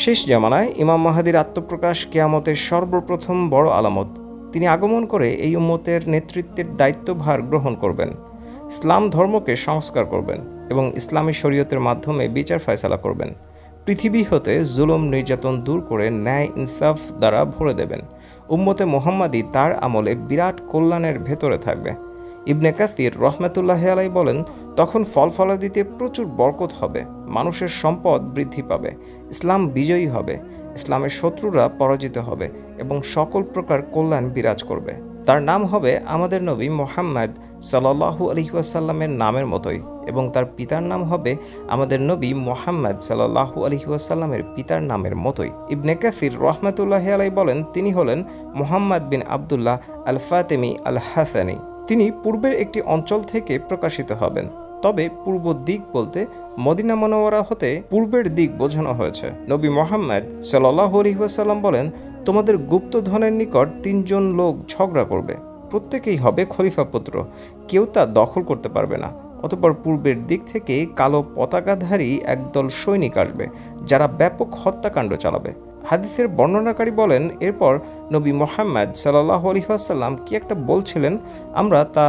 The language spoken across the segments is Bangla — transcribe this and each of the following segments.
শেষ জামানায় ইমাম মাহদীর আত্মপ্রকাশ কিয়ামতের সর্বপ্রথম বড় আলামত। তিনি আগমন করে এই উম্মতের নেতৃত্বের দায়িত্বভার গ্রহণ করবেন, ইসলাম ধর্মকে সংস্কার করবেন এবং ইসলামী শরীয়তের মাধ্যমে বিচার ফয়সালা করবেন। পৃথিবী হতে জুলুম নির্যাতন দূর করে ন্যায় ইনসাফ দ্বারা ভরে দেবেন। উম্মতে মুহাম্মাদি তার আমলে বিরাট কল্যাণের ভেতরে থাকবে। ইবনে কাসির রহমাতুল্লাহি আলাইহি বলেন, তখন ফল ফলাদিতে প্রচুর বরকত হবে, মানুষের সম্পদ বৃদ্ধি পাবে, ইসলাম বিজয়ী হবে, ইসলামের শত্রুরা পরাজিত হবে এবং সকল প্রকার কল্যাণ বিরাজ করবে। তার নাম হবে আমাদের নবী মুহাম্মদ সাল্লাল্লাহু আলাইহি ওয়াসাল্লামের নামের মতোই এবং তার পিতার নাম হবে আমাদের নবী মুহাম্মদ সাল্লাল্লাহু আলাইহি ওয়াসাল্লামের পিতার নামের মতোই। ইবনে কাসির রহমাতুল্লাহি আলাইহি বলেন, তিনি হলেন মুহাম্মদ বিন আবদুল্লাহ আল ফাতেমি আল হাসানি। তিনি পূর্বের একটি অঞ্চল থেকে প্রকাশিত হবেন, তবে পূর্ব দিক বলতে মদিনা মুনাওয়ারা হতে পূর্বের দিক বোঝানো হয়েছে। নবী মুহাম্মদ সাল্লাল্লাহু আলাইহি ওয়াসাল্লাম বলেন, তোমাদের গুপ্তধনের নিকট 3 জন লোক ঝগড়া করবে, প্রত্যেকেই হবে খলিফা পুত্র, কেউ তা দখল করতে পারবে না। অতঃপর পূর্বের দিক থেকে কালো পতাকাধারী একদল সৈনিক আসবে, যারা ব্যাপক হত্যাকাণ্ড চালাবে। হাদিসের বর্ণনাকারী বলেন, এরপর নবী মুহাম্মদ সাল্লাল্লাহু আলাইহি ওয়াসাল্লাম কি একটা বলছিলেন, আমরা তা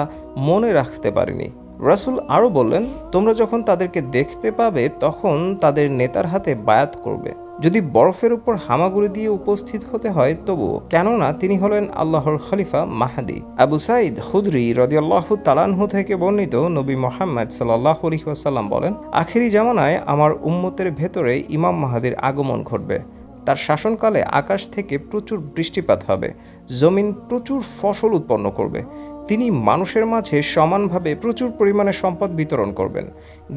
মনে রাখতে পারিনি। রাসূল আরও বললেন, তোমরা যখন তাদেরকে দেখতে পাবে তখন তাদের নেতার হাতে বায়াত করবে, যদি বরফের উপর হামাগুড়ি দিয়ে উপস্থিত হতে হয় তবুও, কেননা তিনি হলেন আল্লাহর খলিফা মাহদী। আবু সাঈদ খুদরি রাদিয়াল্লাহু তাআলা আনহু থেকে বর্ণিত, নবী মুহাম্মদ সাল্লাল্লাহু আলাইহি ওয়াসাল্লাম বলেন, আখিরি জামানায় আমার উম্মতের ভেতরে ইমাম মাহদীর আগমন ঘটবে। তার শাসনকালে আকাশ থেকে প্রচুর বৃষ্টিপাত হবে, জমিন প্রচুর ফসল উৎপন্ন করবে। তিনি মানুষের মাঝে সমানভাবে প্রচুর পরিমাণে সম্পদ বিতরণ করবেন।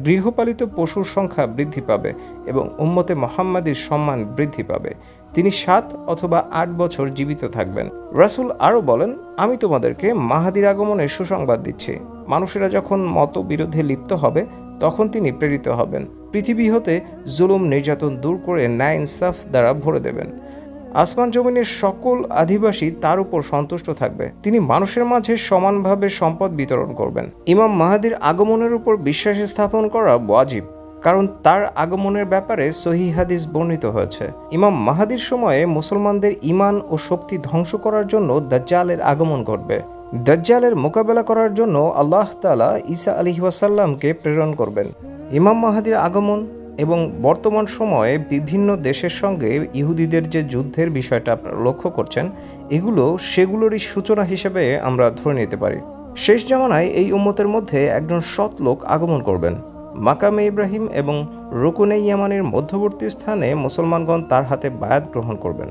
গৃহপালিত পশুর সংখ্যা বৃদ্ধি পাবে এবং উম্মতে মুহাম্মাদির সম্মান বৃদ্ধি পাবে। তিনি 7 অথবা 8 বছর জীবিত থাকবেন। রাসূল আরও বলেন, আমি তোমাদেরকে মাহদীর আগমনের সুসংবাদ দিচ্ছি। মানুষেরা যখন মতবিরোধে লিপ্ত হবে তখন তিনি প্রেরিত হবেন। পৃথিবী হতে জুলুম নির্যাতন দূর করে ন্যায় ইনসাফ দ্বারা ভরে দেবেন। আসমান জমিনের সকল আধিবাসী তার উপর সন্তুষ্ট থাকবে। তিনি মানুষের মাঝে সমানভাবে সম্পদ বিতরণ করবেন। ইমাম মাহদীর আগমনের উপর বিশ্বাস স্থাপন করা ওয়াজিব, কারণ তার আগমনের ব্যাপারে সহিহ হাদিস বর্ণিত হয়েছে। ইমাম মাহদীর সময়ে মুসলমানদের ঈমান ও শক্তি ধ্বংস করার জন্য দাজ্জালের আগমন ঘটবে। দাজ্জালের মোকাবেলা করার জন্য আল্লাহ তাআলা ঈসা আলাইহিস সালামকে প্রেরণ করবেন। ইমাম মাহদীর আগমন এবং বর্তমান সময়ে বিভিন্ন দেশের সঙ্গে ইহুদিদের যে যুদ্ধের বিষয়টা আপনারা লক্ষ্য করছেন, এগুলো সেগুলোরই সূচনা হিসেবে আমরা ধরে নিতে পারি। শেষ জামানায় এই উম্মতের মধ্যে একজন সৎ লোক আগমন করবেন। মাকামে ইব্রাহিম এবং রুকুনে ইয়ামানের মধ্যবর্তী স্থানে মুসলমানগণ তার হাতে বায়াত গ্রহণ করবেন।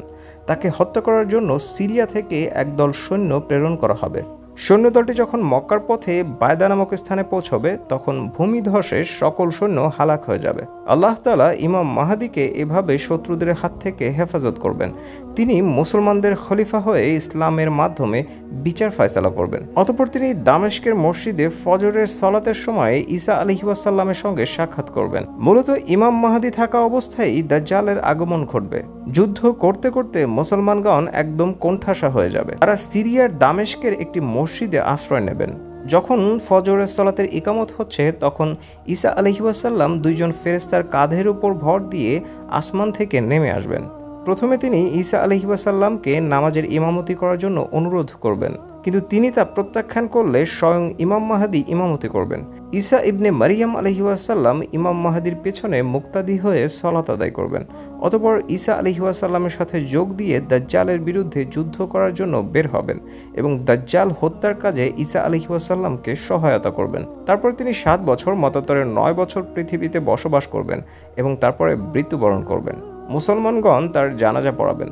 তাকে হত্যা করার জন্য সিরিয়া থেকে একদল সৈন্য প্রেরণ করা হবে। সৈন্যদলটি যখন মক্কার পথে বায়দা নামক স্থানে পৌঁছবে তখন ভূমিধসে সকল সৈন্য হালাক হয়ে যাবে। আল্লাহ তাআলা ইমাম মাহদীকে এভাবে শত্রুদের হাত থেকে হেফাজত করবেন। তিনি মুসলমানদের খলিফা হয়ে ইসলামের মাধ্যমে বিচার ফয়সালা করবেন। অতঃপর তিনি দামেস্কের মসজিদে ফজরের সালাতের সময় ঈসা আলাইহিস সালামের সঙ্গে সাক্ষাৎ করবেন। মূলত ইমাম মাহদী থাকা অবস্থায় দাজ্জালের আগমন ঘটবে। যুদ্ধ করতে করতে মুসলমানগণ একদম কোণঠাসা হয়ে যাবে। তারা সিরিয়ার দামেস্কের একটি মসজিদে আশ্রয় নেবেন। যখন ফজরের সালাতের ইকামত হচ্ছে তখন ঈসা আলাইহিস সালাম 2 জন ফেরেশতার কাঁধের উপর ভর দিয়ে আসমান থেকে নেমে আসবেন। প্রথমে তিনি ঈসা আলাইহিস সালামকে নামাজের ইমামতি করার জন্য অনুরোধ করবেন, কিন্তু তিনি তা প্রত্যাখ্যান করলে স্বয়ং ইমাম মাহদী ইমামতি করবেন। ঈসা ইবনে মারিয়াম আলাইহিস সালাম ইমাম মাহদীর পেছনে মুক্তাদি হয়ে সালাত আদায় করবেন। অতঃপর ঈসা আলাইহিস সালামের সাথে যোগ দিয়ে দাজ্জালের বিরুদ্ধে যুদ্ধ করার জন্য বের হবেন এবং দাজ্জাল হত্যার কাজে ঈসা আলাইহিস সালামকে সহায়তা করবেন। তারপর তিনি 7 বছর মতান্তরে 9 বছর পৃথিবীতে বসবাস করবেন এবং তারপরে মৃত্যুবরণ করবেন। মুসলমানগণ তার জানাজা পড়াবেন।